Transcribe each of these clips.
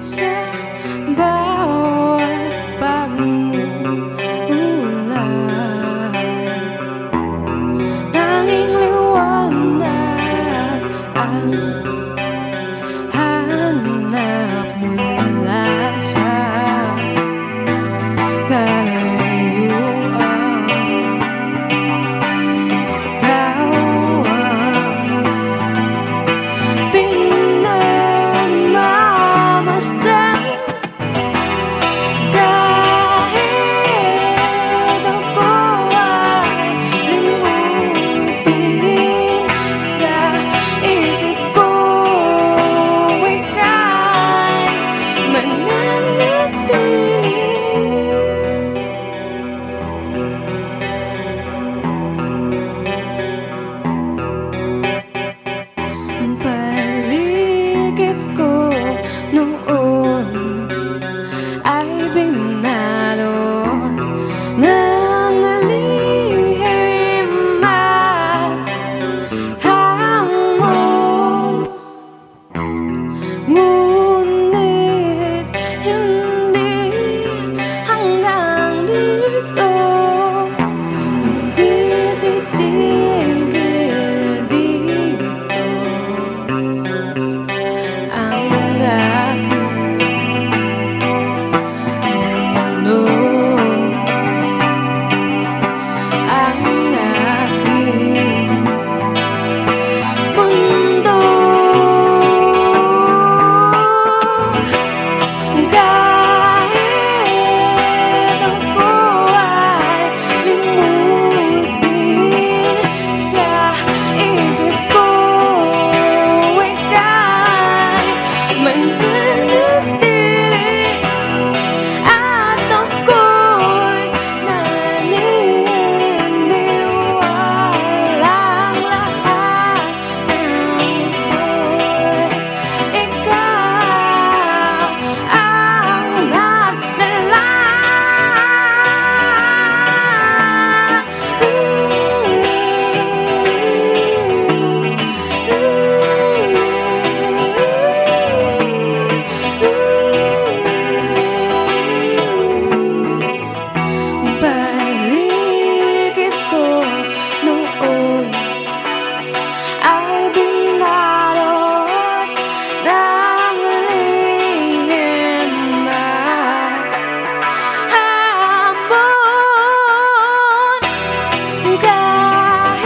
sa bawat pag-uulan. Tanging liwanag ang hanap mula sa kalayuan. Ikaw ang pinagmamasdan kahit ako ay limutin sa isip ko. Ika'y mananatili. Paligid ko noon ay binalot ng lihim at hamon. Ngunit hindi hanggang dito, hindi titigil dito ang aking mundo, ang aking mundo. Kahit ako ay limutin sa isip ko, ika'y mananatili. At ako'y naniniwalang lahat ng ito'y ikaw ang nagdala. Paligid ko noon ay binalot ng lihim at hamon. Kahit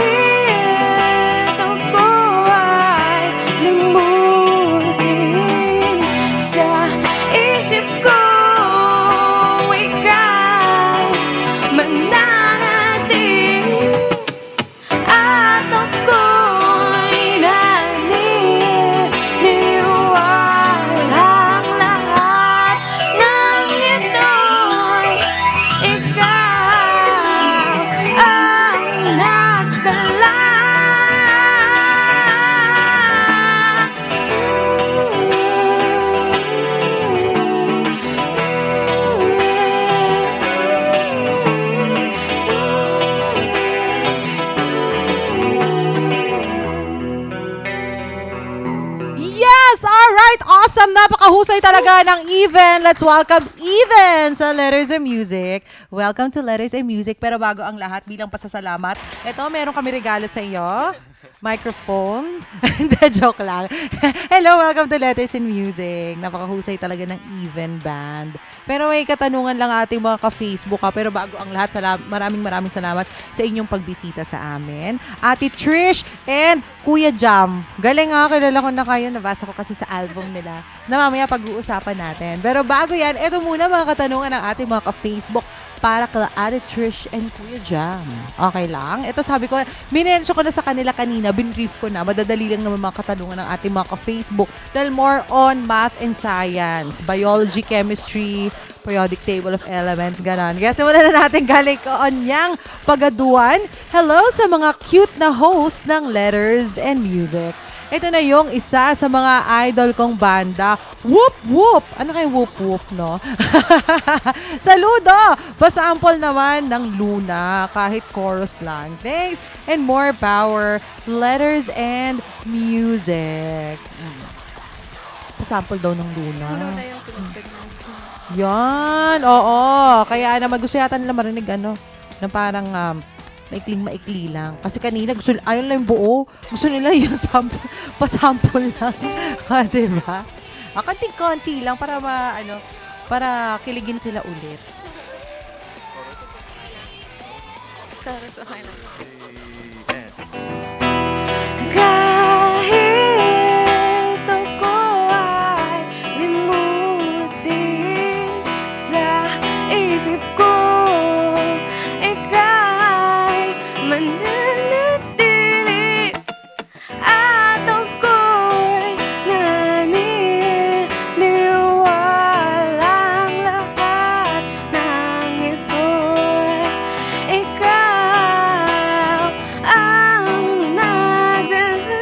ako ay limutin sa isip ko, ika'y mananatili. At ako'y naniniwalang lahat ng ito'y ikaw ang nagdala. Yes! Alright! Awesome! Napakahusay talaga ng Even. Let's welcome Even sa Letters and Music. Welcome to Letters and Music. Pero bago ang lahat, bilang pasasalamat, ito, meron kami regalo sa iyo. Microphone. Hindi, joke lang. Hello, welcome to Letters and Music. Napakahusay talaga ng Even Band. Pero may katanungan lang ating mga ka-Facebook ha. Pero bago ang lahat, maraming salamat sa inyong pagbisita sa amin. Ate Trish and Kuya Jam. Galing ha, kilala ko na kayo. Nabasa ko kasi sa album nila na mamaya pag-uusapan natin. Pero bago yan, ito muna mga katanungan ng ating mga ka-Facebook para kala Ate Trish and Kuya Jam. Okay lang? Ito sabi ko, minensyo ko na sa kanila kanina, binrief ko na, madadali lang naman mga katanungan ng ating mga ka-Facebook dahil more on math and science, biology, chemistry, periodic table of elements, ganon. Kaya simulan na natin galing ko on yang pagaduan. Hello sa mga cute na host ng Letters and Music. Ito na yung isa sa mga idol kong banda. Whoop Whoop! Ano kay Whoop Whoop, no? Saludo! Pasample naman ng Luna, kahit chorus lang. Thanks and more power. Letters and Music. Pasample daw ng Luna. Luna yung pinagpignan. Yan, oo. Kaya naman gusto yata nila marinig na parang maikling-maikli lang. Kasi kanina ayaw nila yung buo. Gusto nila yung pasample lang. Diba? Konti-konti lang para para kiligin sila ulit. Para sa akin. And Kahit ako ay limutin sa isip ko, ika'y mananatili at ako'y naniniwalang lahat ng ito'y ikaw ang nagdala.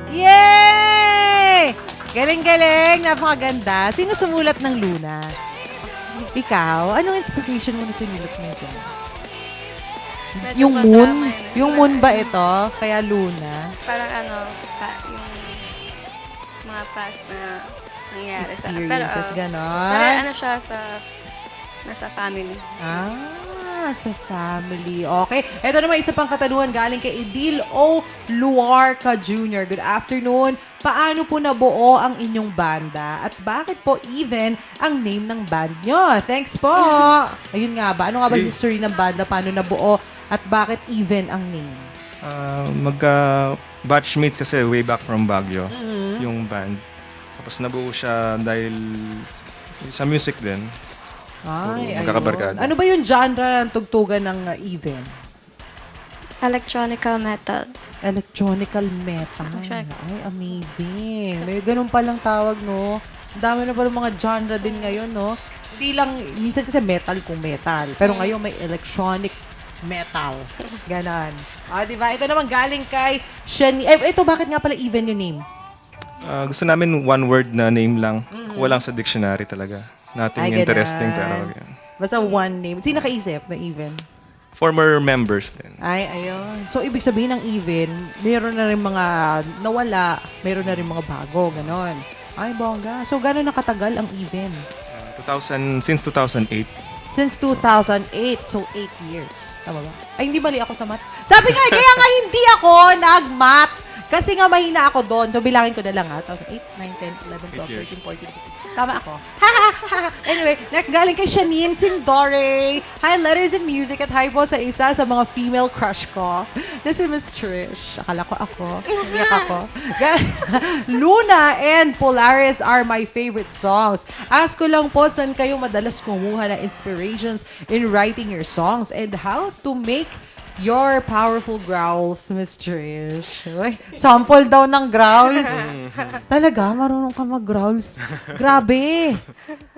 Yay! Galing-galing! Napakaganda. Sino sumulat ng Luna? Ikaw? Anong inspiration mo na sinulat mo dyan? Medyo Yung pa-drama moon? yun. Yung moon ba ito? Kaya Luna? Parang yung mga past na nangyari sa Experiences, pero ganon? siya nasa family. Sa family. Okay. Ito naman isa pang katanungan galing kay Edil O. Luarca Jr. Good afternoon. Paano po nabuo ang inyong banda? At bakit po even ang name ng band nyo? Thanks po. Ayun nga ba? Ano nga ba Sige. history ng banda? Paano nabuo? At bakit even ang name? Magka-batchmates kasi way back from Baguio, yung band. Tapos nabuo siya dahil sa music din. Ay, ayun. Magkakabarkada. Ano ba yung genre ng tugtugan ng even? Electronical metal. Electronical metal. Electronic. Ay, amazing. May ganun palang tawag, no? Ang dami na palang mga genre din ngayon, no? Hindi lang, minsan kasi metal kung metal. Pero ngayon may electronic metal. Ganon. Diba? Ito naman galing kay Shani. Ito, bakit nga pala even yung name? Gusto namin one word na name lang. Walang sa dictionary talaga. Nothing Ay, ganun. interesting pero yan. Basta one name. Sino nakaisip na even? Former members din. Ay, ayun. So, ibig sabihin ng even, meron na rin mga nawala, meron na rin mga bago, ganon. Ay, bongga. So, gano'n nakatagal ang even? Since 2008. Since 2008, so 8 years. Tama ba? Ay, hindi mali ako sa math. Sabi nga, kaya nga hindi ako nag-math. Kasi nga mahina ako doon. So, bilangin ko na lang ha. 2008, 9, 10, 11, 12, 13, 14, 15. Tama ako. Anyway, next galing kay Shanine Sindore. Hi, Letters and Music at hi po sa isa sa mga female crush ko na si Miss Trish. Akala ko ako. Umiyak ako. Luna and Polaris are my favorite songs. Ask ko lang po saan kayo madalas kumuha na inspirations in writing your songs and how to make your powerful growls, Miss Trish. Uy, sample daw ng growls. Talaga, marunong ka mag-growls. Grabe.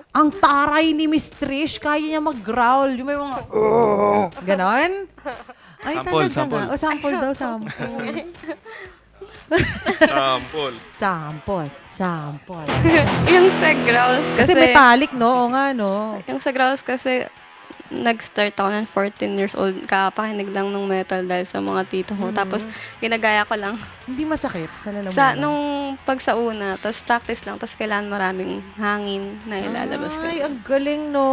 Ang taray ni Miss Trish, kaya niya mag-growl. Yung may mga, ganon? Ay, Sample, talaga sample. nga. O, sample daw, sample. Sample. Yung sa growls Kasi metallic, no? O nga, no? yung sa growls kasi nag-start ako ng 14 years old. Kapakinig lang ng metal dahil sa mga tito ko. Tapos, ginagaya ko lang. Hindi masakit sa lalamunan. Nung pagsauna, tapos practice lang, tapos kailangan maraming hangin na ilalabas ko. Ay, ang galing, no?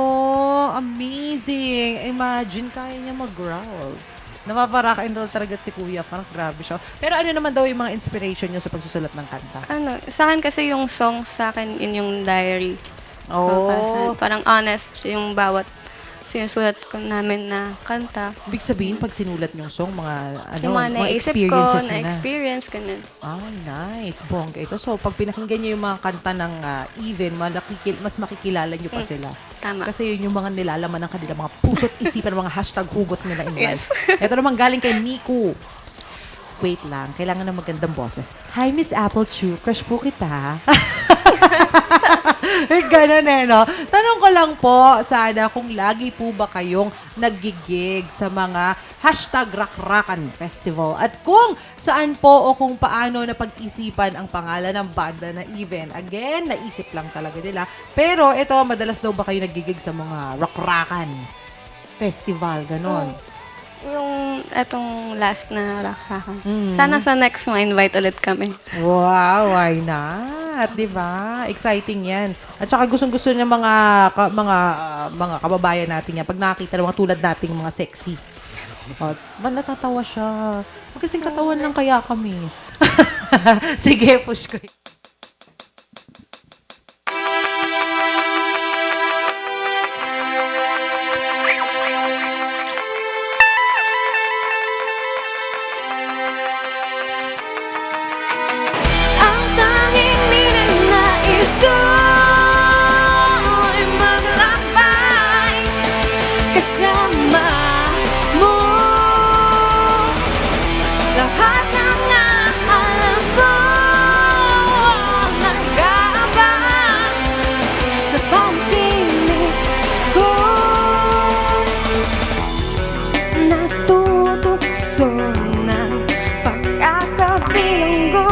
Amazing. Imagine, kaya niya mag-growl. Napapara and roll talaga si Kuya. Parang grabe siya. Pero ano naman daw yung mga inspiration niyo sa pagsusulat ng kanta? Sa akin kasi yung song sa akin, in yung diary. Oh, Parang honest yung bawat sinusulat ko namin na kanta. ibig sabihin, pag sinulat yung song, Yung mga naisip ko, experiences mo na. na-experience, ganun. Nice. Bongga ito. So, pag pinakinggan niyo yung mga kanta ng Even, mas makikilala niyo pa sila. Tama. Kasi yun yung mga nilalaman ng kanilang mga puso't isipan, mga hashtag hugot nila in life. Yes. Ito naman galing kay Miku. Wait lang, kailangan ng magandang boses. Hi, Miss Apple Chew. Crush po kita. Ganun no? Tanong ko lang po, sana kung lagi po ba kayong nagigig sa mga hashtag Rakrakan Festival at kung saan po o kung paano napag-isipan ang pangalan ng banda na Even. Again, naisip lang talaga nila. Pero ito, madalas daw ba kayo nagigig sa mga Rakrakan Festival? Ganon. Yung etong last na Rakrakan. Sana sa next ma-invite ulit kami. Wow, why not? lahat, 'di ba? Exciting 'yan. At saka gustong-gusto ng mga kababayan natin 'yan pag nakakita ng mga tulad nating mga sexy. At natatawa siya. Magkasing katawan lang kaya kami. Sige, push ko. Ang tanging ninanais ko ay maglakbay kasama mo. Lahat ng alam mo nag-aabang sa pagkinig ko. Natutukso ng pagkakabilanggo.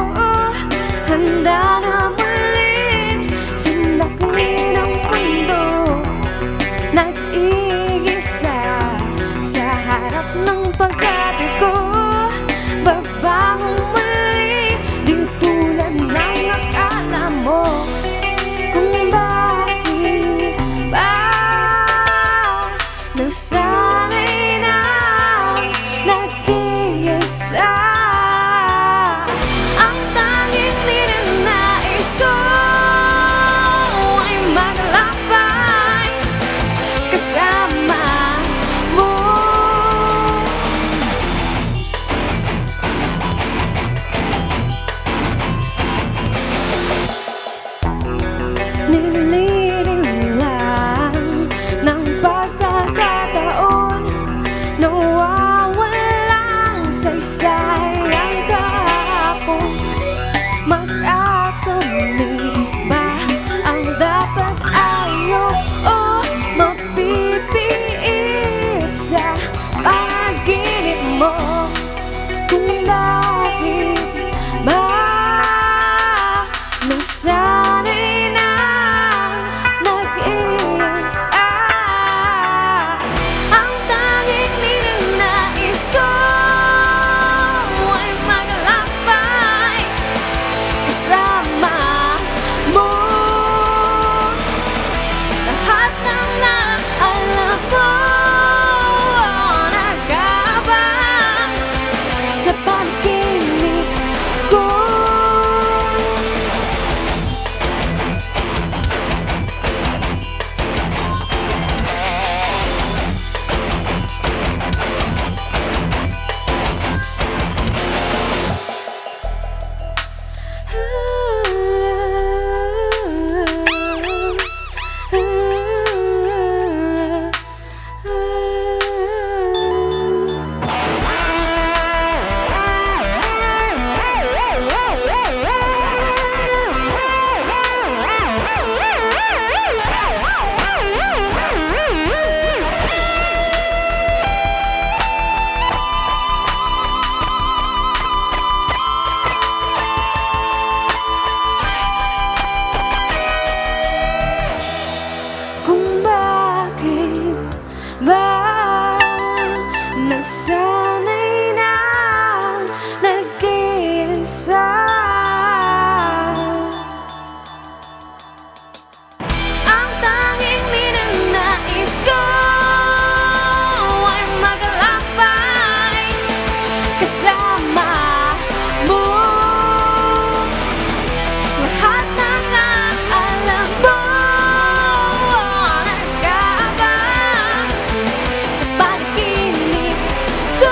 Handa na muling sindakin ang mundo. Nag-iisa sa harap ng pagkabi ko. Babangon muli, di tulad ng akala mo. Kung bakit ba nasanay na nag-iisa. Ang tanging ninanais ko ay maglakbay kasama mo. Nililing lang ng pagkakataon, nawawalang saysay ang kahapon. Mag-akamig ba ang dapat ayaw o mapipiit sa panaginip mo? Kung bakit ba nasanay na nag-iisa. Ang tanging ninanais ko ay maglakbay kasama mo. Lahat ng alam mo nag-aabang sa pagkinig ko. Kung bakit ba nasanay na nag-iisa. Ang tanging ninanais ko ay maglakbay kasama mo. Lahat ng alam mo nag-aabang sa panaginip ko.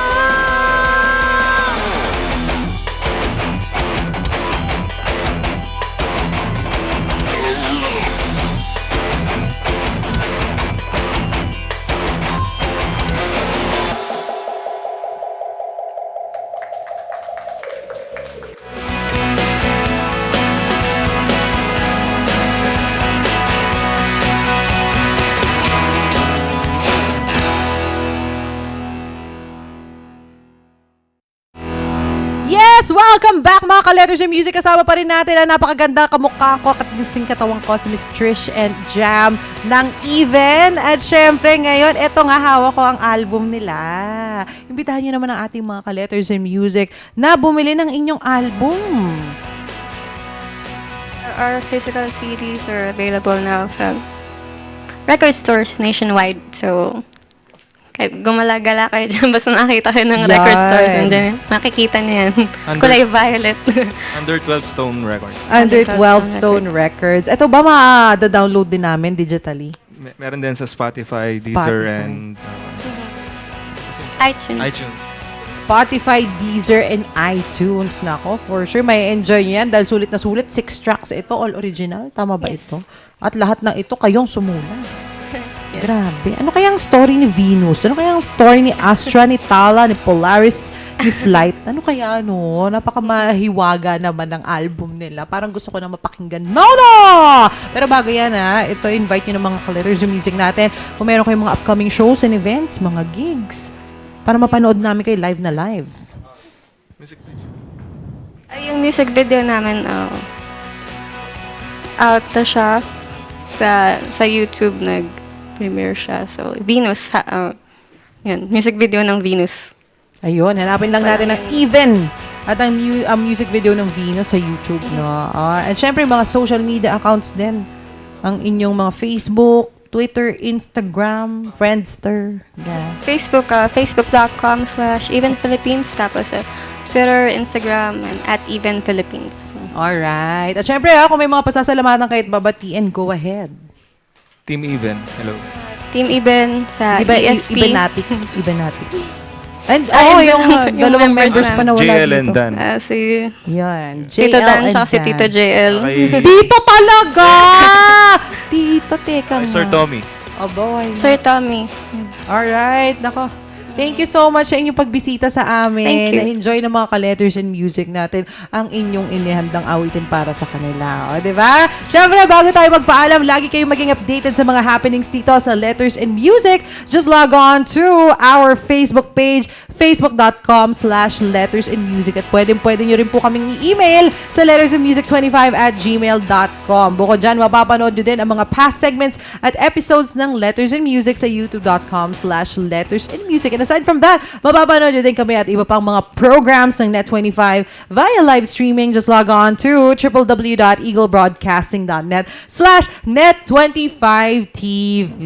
Yes! Welcome back mga ka-Letters and Music. Kasama pa rin natin ang napakaganda kamukha ko at kasing katawang ko si Miss Trish and Jam ng Even. At syempre ngayon, eto nga hawak ko ang album nila. Imbitahan nyo naman ang ating mga ka-Letters and Music na bumili ng inyong album. our physical CDs are available now sa record stores nationwide. So, kahit gumala-gala kayo dyan, basta nakita kayo ng record Yan. stores, nandiyan, makikita niyo yan. Under- Kulay violet. Under 12 Stone Records. Under 12 12 Stone Records. Ito ba ma-download din namin digitally? Meron din sa Spotify, Deezer, Spotify. and iTunes. iTunes. Spotify, Deezer, and iTunes. Nako, for sure, may enjoy yan dahil sulit na sulit. 6 tracks ito, all original. Tama ba Yes. ito? At lahat ng ito, kayong sumula. Grabe. Ano kayang story ni Venus? Ano kayang story ni Astra, ni Tala, ni Polaris, ni Flight? Ano kaya, no? Napakamahiwaga naman ng album nila. Parang gusto ko na mapakinggan. No! Pero bago yan, ito, invite nyo ng mga ka-Letters of Music natin. Kung meron kayong mga upcoming shows and events, mga gigs, para mapanood namin kayo live na live. Music video. Ay, yung music video namin, out na siya sa YouTube, nag-premiere siya. So, Venus, yun, music video ng Venus. Ayun, hanapin lang natin ang Even at ang music video ng Venus sa YouTube, no? And syempre, mga social media accounts din. Ang inyong mga Facebook, Twitter, Instagram, Friendster. Yeah. Facebook, facebook.com/evenphilippines. Tapos Twitter, Instagram, and @evenphilippines. Alright. At syempre, kung may mga pasasalamatan kayo at babatiin, go ahead. Team Even, hello. Team Even sa Di ba, ESP. Ibenatics. And, Ay, yung yung dalawang members members pa na wala JL and dito. Dan. Si Yan. Tito JL Dan, and tsaka si Dan. Tito JL. Kay, Dito talaga! Tito, teka kay nga. Sir Tommy. Oh, boy. Sir Tommy. Alright, nako. Thank you so much sa inyong pagbisita sa amin. Thank you. Na-enjoy ng mga ka-Letters and Music natin ang inyong inihandang awitin para sa kanila. O, diba? Siyempre, bago tayo magpaalam, lagi kayong maging updated sa mga happenings dito sa Letters and Music. Just log on to our Facebook page, facebook.com/lettersandmusic. At pwede nyo rin po kaming i-email sa lettersandmusic25@gmail.com. Bukod dyan, mapapanood nyo din ang mga past segments at episodes ng Letters and Music sa youtube.com/lettersandmusic. And aside from that, mapapanood nyo din kami at iba pang mga programs ng Net25 via live streaming. Just log on to www.eagleBroadcasting.net/net25tv.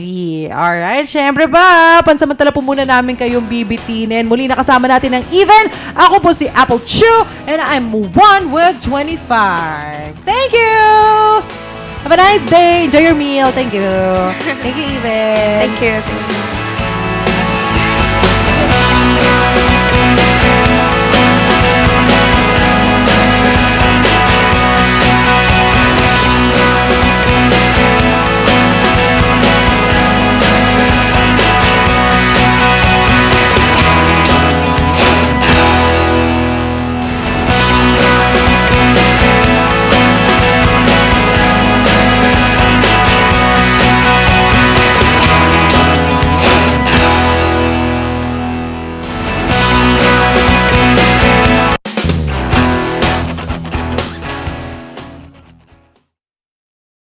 Alright, syempre ba, pansamantala po muna namin kayong bibitinin. Muli nakasama natin ang Even. Ako po si Apple Chew and I'm 1 with 25. Thank you! Have a nice day. Enjoy your meal. Thank you. Thank you, Even. Thank you.